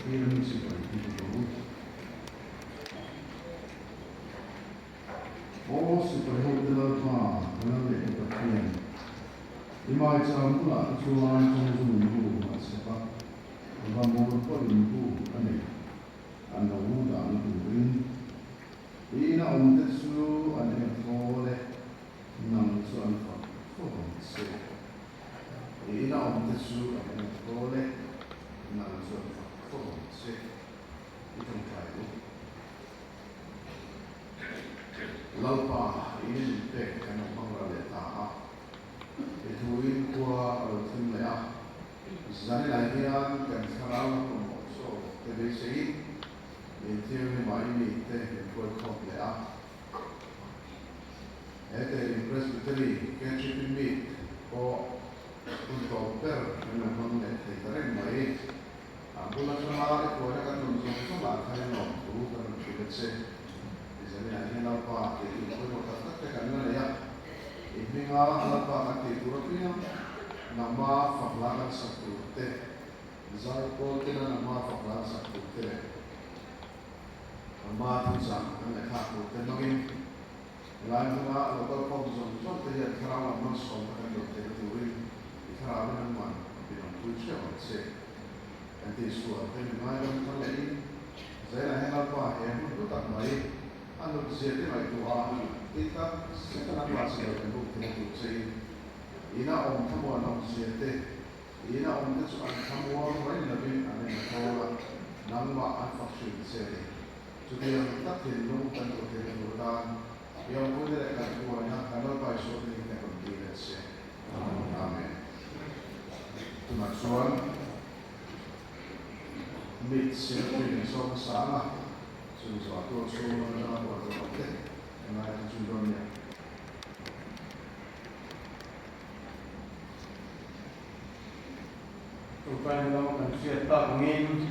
Iran Super Hero. Oh, Super Hero Ma, Kanale Kapian. Imai Cham Pula, Chuan Chong Masapa. Vamos por Imbu, Ane. And the wood and the wind. Ina on the Su and the Fole. Nang Suan for say. Ina on the Su and the Fole. Nang Suan for say. You can try it. Lalpa, in the deck and a Bangaleta. It will go out of Timlea. Zanilanian can surround also. They say, in theory, my meet the work of Lea. At the Presbytery, can she be meet or Untoper and a moment later in my age. Abulashana, or a gun from kind of group and let's say, is an animal party. If we are a party European, Nama Fablana Sakute, Zarkotina Nama Fablana Sakute, Nama Tuzan, and the Haku, the Nogin, Lana, local homes on Jotta, Karama Moscow, and the territory, Karavan one, which I would say. And this was the Mayan Kalei, Zena Henapa, and put up my and the city like to our Ita, second ambassador, and book to say. Ina on Tamwa on Siete, Ina on this one Tamwa, when the bin and in the Tola, Nama and Faction City. Today, I'm not in no time to get into Rodan. We are good at that one, and not by shortening the complete, let's say. Amen. To next one, meet Sylvie and Song Sana. So it's our door, so I'm not going to get it. And I have to do it. Upaya dalam manusia tak ingin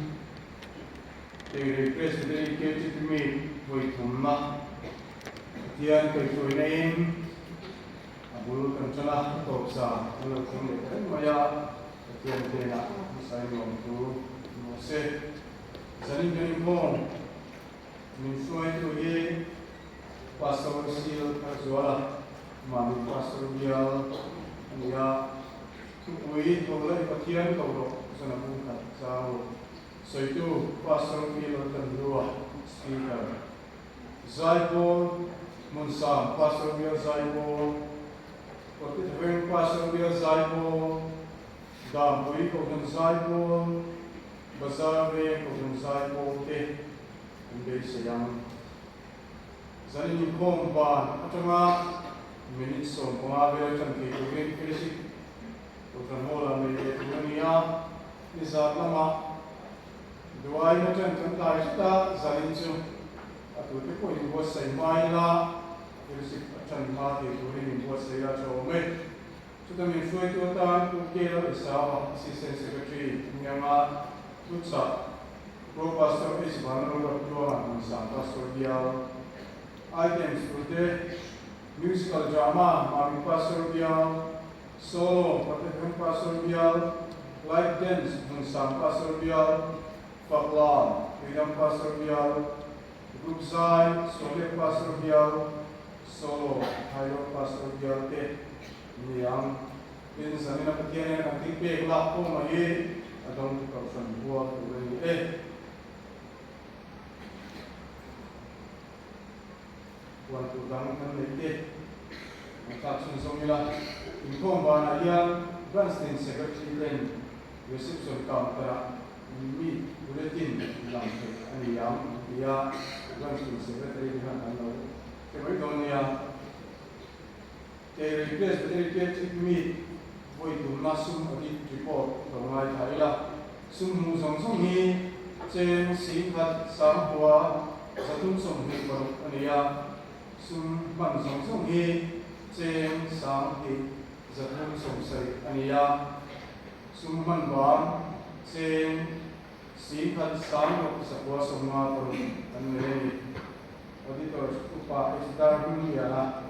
request dari kita kami buat rumah tiang kesuaian abul kancalah atau sah kalau kami kan maya tiang tiang saya mampu masih saling jadi pun mensuai tu ye pasal sil kazuala mami pasal dia dia Ui, oleh bagian kau sana bukan sahur. So itu pasal kilo terdua speaker. Zaibol munsam pasal dia zaibol. Waktu itu pasal dia zaibol. Dambui kau dan zaibol. Bazar be kau dan zaibol ke. Undai sayang. Zani ni komban. Atau minit som pengabil cantik. Mungkin krisis. Bukan mola mereka dunia ni saat lama dua ini macam kita saling tu atau tu kau ini buat saya mainlah jadi macam mati tu ini buat saya cuma sudah menfuai tu tan ukir bersama assistant secretary yang tu sah pro pastor is baru berdua masa pastor dia items tu musical drama mami pastor dia solo, pakai pastoral, light dance, munsam pastoral, faklan, idam pastoral, group side, solo pastoral, solo, higher pastoral ke, ini yang ini sana petian yang tipe kelak pun lagi, ada untuk kausan buat ini waktu dangan lagi. Maka sungsongnya inform bahwa dia Branston Secretary dan reception counter ini bulletin dalam ini yang dia Branston Secretary dengan anda. Kemudian dia request dari kami buat masuk audit report dengan Thailand. Sungguh sungsongi jen singkat sampai satu sungguh baru ini ya sungguh sungsongi Chen sang hi zathum somsai ania summan ban chen sikhat sang no sakwa somma paru anne auditor upa istar dunia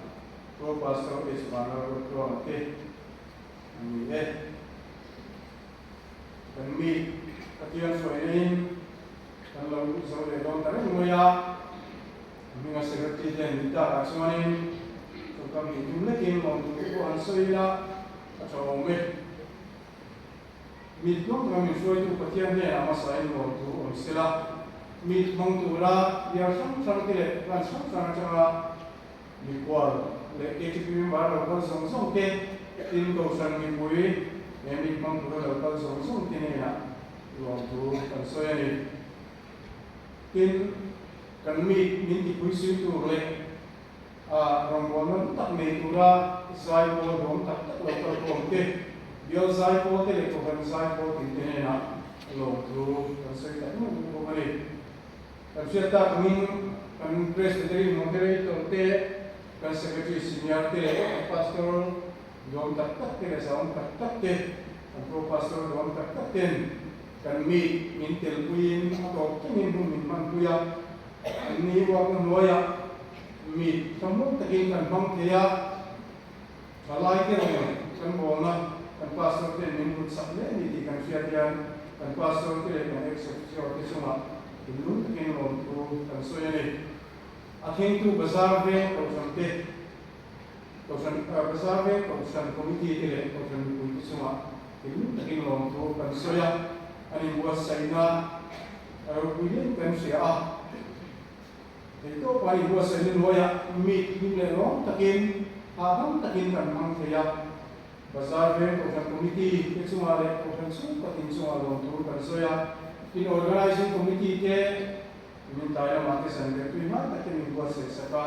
pro pastor is banar pro ate ani kami katian soin kan lo so le don ta mo ya mi nga secretary den ta ka chuanin to kam ni tum le kin mo tu ko an soila a cho me mi no kam mi so tu pathian ne ama sai mo tu on sila mi mong tu la ya sam sam ke kan sam sam cha mi kwal le ke ki mi ba lo ko song song ke tin ko san mi bui ne mi mong tu lo ko song song ke ne ya lo tu kan so ya ni tin kan mi min ti pui su tu le a rong bon non tak me tu ra sai ko dom tak tak lo ko ko ke bio sai ko te le ko kan sai ko tin te na lo tu kan so ta no ko ni kan sia ta min kan presbytery moderator te kan secretary senior te pastor dom tak tak te le sa tak tak te kan pro pastor dom tak tak te kan mi min tel puin to ke min bu min man puya ni wa kan loya mi tamong takin kan bang thea salai ke ro kan bona kan pastor te min bu sak le ni ti kan sia tian kan pastor te kan exception te suma ilun takin ro tu kan so ye akhing tu bazar ve ko samte to san bazar ve ko san committee te le ko san bu suma ilun takin ro tu kan so ya ani buat saina kuilin kan sia itu pari buat saina loya mi le ro takin abang takin kan mang thea bazar ve ko san committee ke suma le ko san su patin suma lo tu kan so ya in organizing committee ke min taya mate san ke tu ma takin buat seka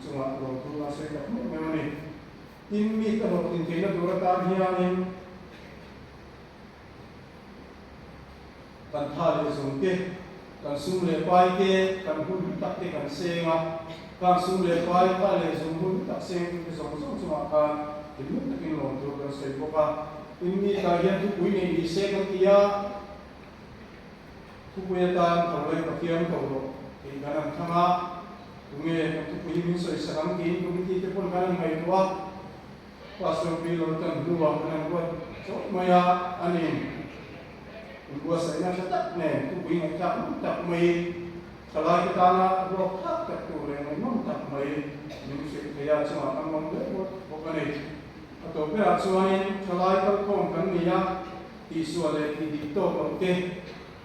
suma lo tu la se ka me ni tin mi ka lo tin ke na dura ta hian kan tha le sung ke kan sung le pai ke kan hun tak te kan senga kan sung le pai ka le sung hun tak seng ke song song suma ka tilu takin lo tu kan sei ko ka in mi ka hian tu pui nei ni se kan tia tu pui ta thau le ka kiam thau lo ke kan thanga tu nge tu pui min soi sang ki tu mi ti te pon kan mai tua pastor pi lo tan luwa kan ko so maya anin gua saya nak tak ne, tu punya tak mai. Kalau kita nak roh tak tu le, memang tak mai. Mesti kaya cuma among le bukan ni. Atau berat suami kalau kita kong kan ni ya, isu ada di dikto korte,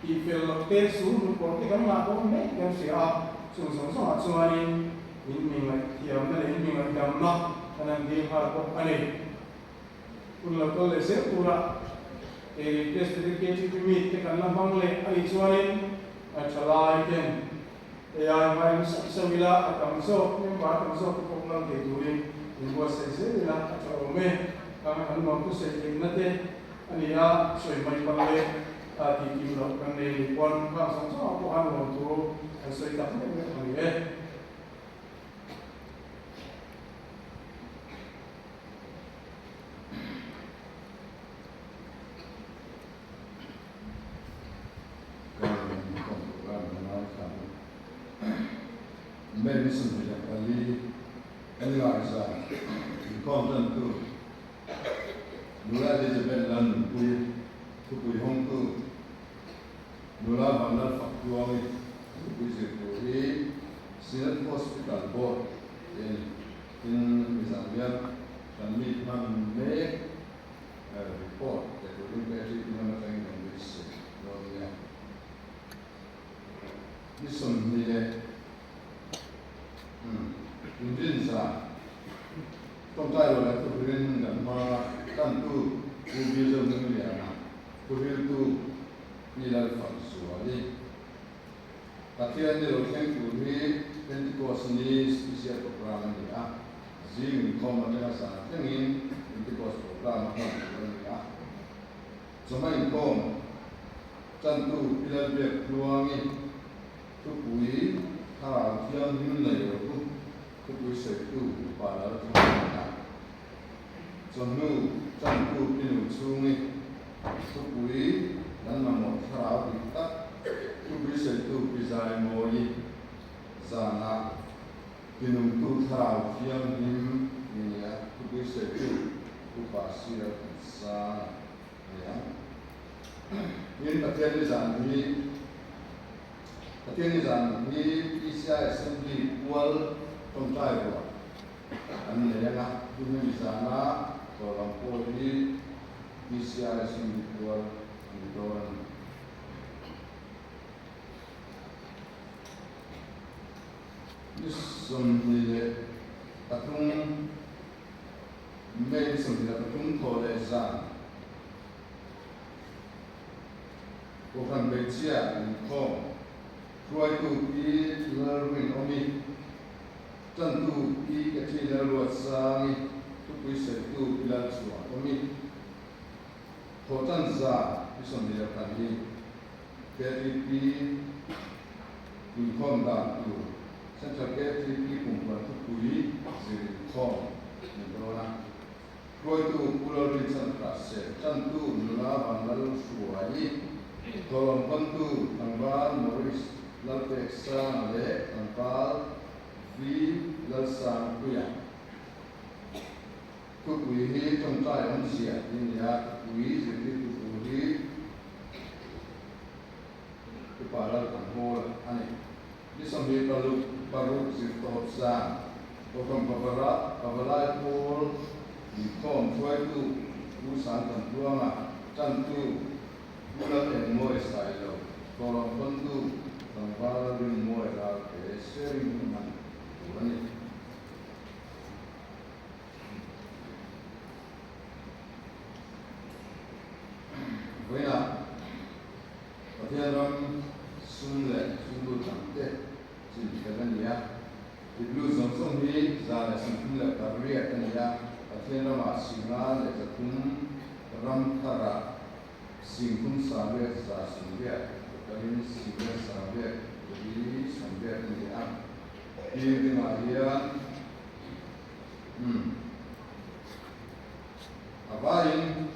di film korte suruh korte kan nak kong ne, kan siapa sung suami ini mai tiap mana ini mai gamma, kan dia hal bukan ni. Kalau le sepura presbytery ke chi mi te kan lam le ai chuanin a chalai ten e ai mai sa mila atam so nem ba tam so ko lang te durin in bo se la a cho me kan an mo tu se te na te ani ya soi mai pa le a ti ki lo kan ne pon ka sa so ko an mo tu an soi ta me ani e medicine yang kali analisa content tu nula Elizabeth London pui hong tu nula bandar faktual pui sekuri Senate Hospital Board in Zambia dan meet man me report that will be actually monitoring on this this one ni Mungkin sah, tongkai orang tu berikan dan makan tu kubil tu ni ana, kubil tu nilai faksuali. Katian ni orang kubil Pentecost ni spesial program ni ah, zim komat dengan sah, tengin Pentecost program ni ah. Semua kom, cantu pilih biar keluangi, tu kui. Kalau yang ini lagi tu bisa tu pada orang. Jangan jangan pinu sungai tu kui dan nama kalau kita tu bisa tu bisa moi zana pinu tu kalau yang ini ya tu bisa tu pasti bisa ya. Ini terjadi zana ini Atin zan ni PCI assembly wall trong trai của anh này là chúng mình zana so làm po ni PCI assembly wall ni doan ni som ni le atung main som ni atung thole zan ko kan be chia ni ko rồi tụ đi lơ mình ông đi chân tụ đi cái chuyện lơ luật sang đi tụ quý sẽ tụ lơ chùa ông đi thổ chân giả cái số này là cái gì cái gì đi không đàn tụ chân cho cái gì cùng với tụ quý sẽ không mình đó là rồi tụ lơ đi chân cả sẽ chân tụ là bằng lơ chùa đi thổ bằng tụ bằng ban Morris lal pek sang le ampal vi lal sang kuya ku kui hi trong trai ông sia ni ya kui je ni ku hi ku pa lal kan ho ani ni som hi paru ji to sang ko kam pavara pol ni kom choi tu sang kan tuanga chan tu lal en mo sai lo ko lam kon tu Tanpa rin mo era que sharing man urani Buena Patiaram sunle sundu tante sin kadania Iblu zong hi zala sunle karriya kania Patiaram asinga le tatum ram thara singkum sabe sa sundia Karin sibir sambil jadi sambil niat di dimarian apain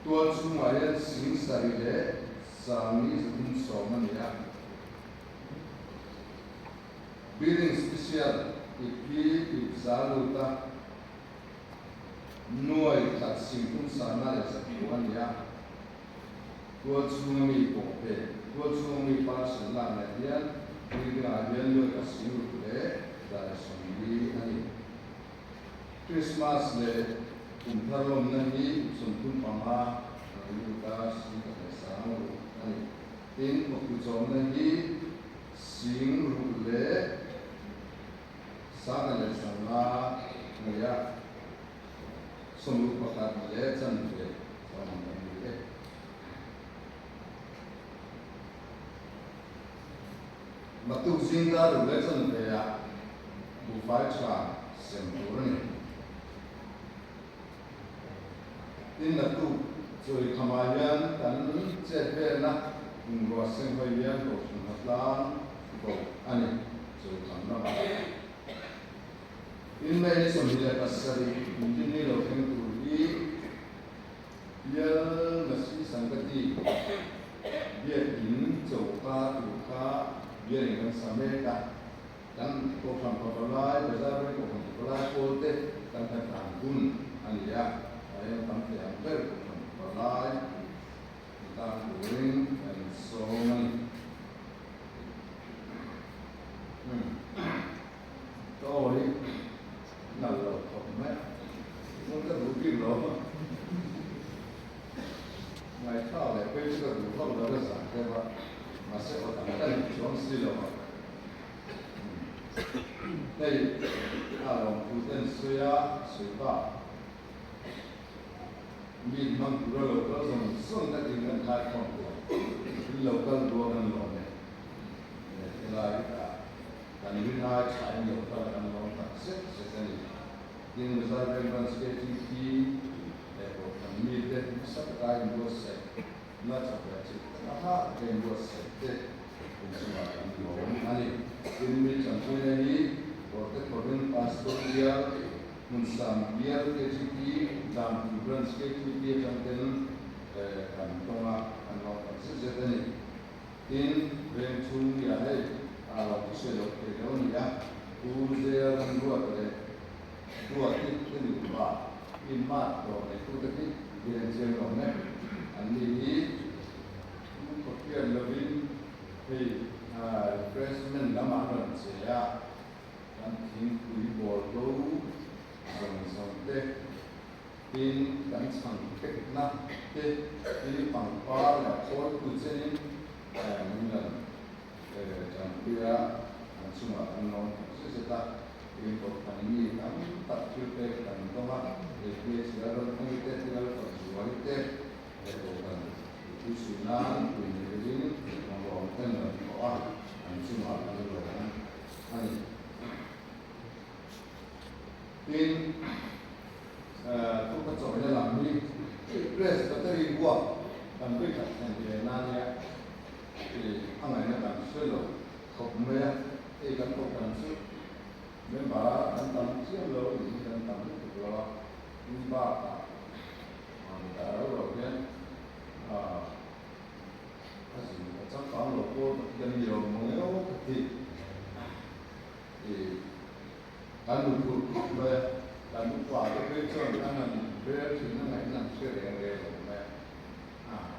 tuan sumaya sing sarile sami sebelum soman ya building spesial iki ibsaluta nuai tak singkum sana ya satuan ya tua tsunami pompe tua tsunami pasal lah nantian kita akan lo kasih le dari sini ani Christmas le umparom nanti sumpun pama lukas kita sama ani tin waktu nanti sing le sana le sama ya sumber pakat le cantik sama nanti Matu zinda rulesan kaya bufai cha sempurna. In natu so kamayan tan cete na ngwasen hoyan ko sunatlan ko ani so kamna. In mai somila kasari indini lo turi ya nasi sangati dia in joka tuka dia dengan sameka dan program lai besar program lai kote dan tanggun ania ayam tampil yang program lai tanggung and so many Tôi là lột học mẹ muốn cái đủ kim đó ngày sau này bây giờ đủ không đó là sản cái mà sẽ có tặng tên xuống xí rồi đây là lòng phụ tên suy ba mình mang cụ đó lột đó dùng xuân các tình nhân khai phong của lột tân đua tân lột này là dan ini naik saya nyata dan orang tak sekali. Ini besar dengan sekali kami dan sekarang dua set, nak capai apa yang dua set semua orang ini. Ini contohnya ini waktu korban pastor dia mensam biar KCP dan korban sekali dia contohnya kantong anak sejenis ini bentuk dia kalau bisa dokter ya, usia dan dua itu lupa, lima tahun itu tadi dia jalan ane, andi ini kopian lebih thì freshman đã mà rồi sẽ anh thiên quý bộ lô dòng tết tin đánh thằng cách năm tết tin bằng ba là khối của trên mình là chẳng bia anh chung là anh nói sẽ ta tin một thằng gì lắm tập chưa tết thằng đó mà để bia sẽ là không tết thì là phần chủ yếu tết để bộ phần tu sửa nan của những cái gì mà bọn tên là có anh chung là anh nói anh tinทุกคนจะไม่ได้หลังนี้เรื่องสตรีวัวทำด้วยกันในนานเนี่ยที่ข้างในนั้นการช่วยเหลือเขาไม่ได้ที่กันตกกันช่วยไม่บ้ากันทำช่วยเหลือหรือกันทำให้ตัวเราไม่บ้าแต่เราเนี่ยถ้าสิ่งที่จะฟังเราก็ยังมีเราโมเดลที่การดูถูกเลยการดูกว่าก็เป็นส่วนนั้นเรื่องถึงนั่นไหนนั่นเชื่อเรื่องเรื่องของแม่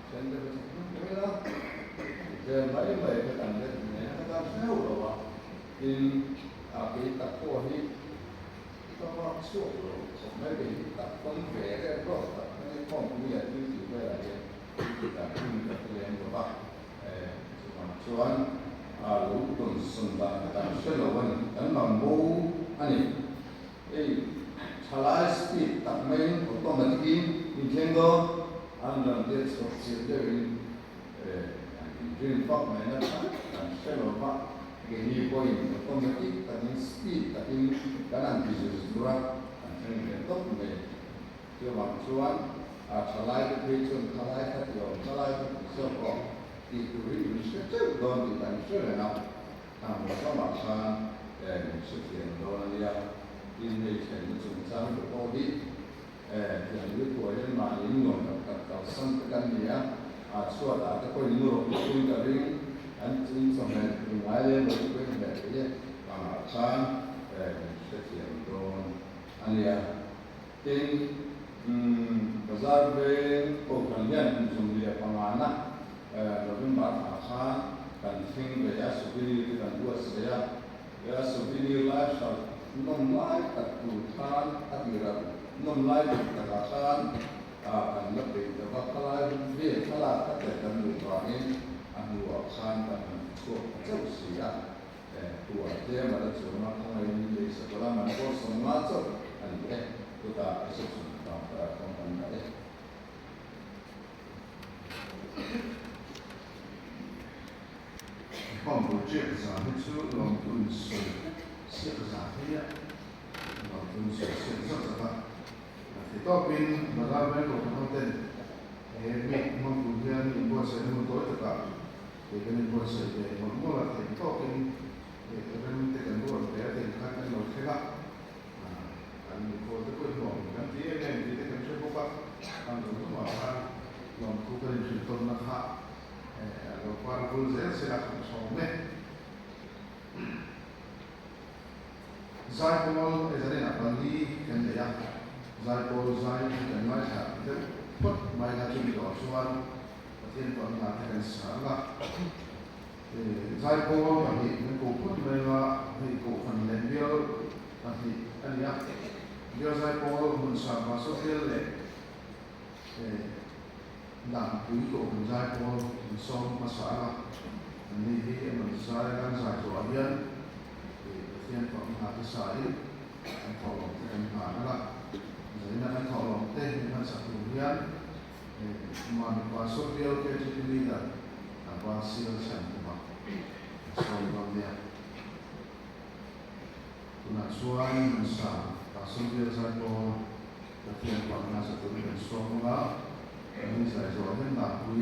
เช่นเดียวกันไม่ละเดินไปไปก็ต่างกันเนี่ยก็ต้องเชื่อเราว่าที่ปีตัดตัวนี้ก็ว่าเชื่อเราผมไม่ไปตัดต้นแฝงก็ตัดไม่ได้ข้อมูลอย่างที่ถือไปอะไรเนี่ยแต่ที่มันจะเรียนว่าส่วนลูกตุนสุนทรการเชื่อเราว่านั้นมันโม่อันนี้Chalai speed tak main automatic in Kengo and that's what she's doing dream pop man and shallow pop gini point automatic tapi speed tapi kanan bisnis dua and then top main dia maksuan chalai itu chalai itu chalai siapa itu itu don di tanah shallow nah sama kan sekian don dia ini kan cuma untuk audit yang itu boleh main dengan kawasan tekan dia suara ada kau ini orang dari anjing sampai mulai berikut dari kan sekian don ania tin bazar be pokoknya cuma dia pengana lalu bahasa kan sing dia subiri dan dua saya ya subiri lah nông lái tập chủ than tập gì đó nông lái tập cả than anh lập định tập các lái viên các là các thể tập đủ vào nên anh mua than tập thuộc châu xí của thế mà đã chịu nó không ai đi sẽ có làm có sống mát cho anh đấy chúng ta sẽ sử dụng không cần đấy không có chuyện gì hết chứ lòng tuân sự siết giả thế ạ và tuân sự siết rất là vất thì có bên mà ra với một thông tin mình mong cùng nhau những buổi sẽ một tối tất cả thì cái những buổi sẽ để một mua là thì có bên bên cái buổi để thì các cái nội thế nào anh cô tôi quên bỏ cái tí này thì cái chuyện không có anh cũng có mà lòng cô cái chuyện tôn nó hạ rồi qua vui dễ sẽ là không sống đấy Zai Paul is an apparently can be young. Zai Paul Zai can might have them, but might have to be also one, but then for not having Sala. Zai Paul, but he go put Mela, he go from Lenville, but he and young. Because Zai Paul, who is a muscle hill, làm quý của mình Zai Paul, mình xong Masala, and he and Zai and Zai to Abian. Thiên phẩm hạ cái sải anh thọ lòng thì anh hạ nó là dưới là anh thọ lòng tên thì anh sạc đủ hiến mà mình qua số tiêu cái chữ đi là qua siêu sản của bạn sau lòng đẹp cũng là xuân mình sản cả số tiêu sai cô cái thiên phẩm là sạc đủ hiến số đó mình giải dõi thêm là quý